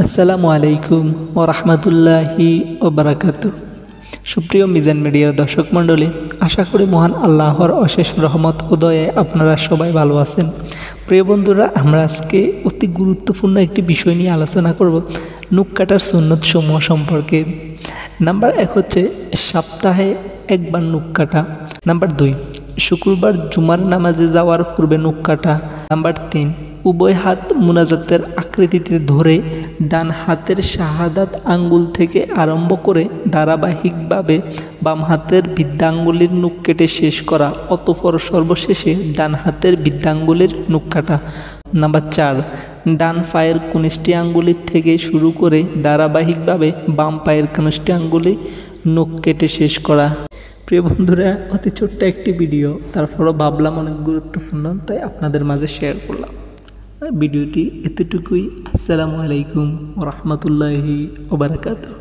আসসালামু আলাইকুম ওয়া রাহমাতুল্লাহি ওয়া বারাকাতুহু। সুপ্রিয় মিজান মিডিয়ার দর্শক মণ্ডলী, আশা করি মহান আল্লাহর অশেষ রহমত ও দয়ায় আপনারা সবাই ভালো আছেন। প্রিয় বন্ধুরা, আমরা আজকে অতি গুরুত্বপূর্ণ একটি বিষয় নিয়ে আলোচনা করব, নখ কাটার সুন্নত সমূহ সম্পর্কে। নাম্বার 1 হচ্ছে সপ্তাহে একবার নখ কাটা। নাম্বার 2, শুক্রবার জুমার নামাজে যাওয়ার পূর্বে নখ কাটা। নাম্বার 3, উভয় হাত মুনাজাতের আকৃতিতে ধরে ডান হাতের শাহাদাত আঙ্গুল থেকে আরম্ভ করে ধারাবাহিকভাবে বাম হাতের বৃদ্ধাঙ্গুলির নখ কেটে শেষ করা, অতঃপর সর্বশেষে ডান হাতের বৃদ্ধাঙ্গুলির নখ কাটা। নাম্বার 4, ডান পায়ের কনিষ্ঠ আঙ্গুলি থেকে শুরু করে ধারাবাহিকভাবে বাম পায়ের কনিষ্ঠ আঙ্গুলি নখ কেটে শেষ করা। প্রিয় বন্ধুরা, অতি ছোট্ট একটি ভিডিও, তারপরও ভাবলাম অনেক গুরুত্বপূর্ণ, তাই আপনাদের মাঝে শেয়ার করলাম। ভিডিওটি এতটুকুই। আসসালামু আলাইকুম ওয়া রাহমাতুল্লাহি ওয়া বারাকাতুহু।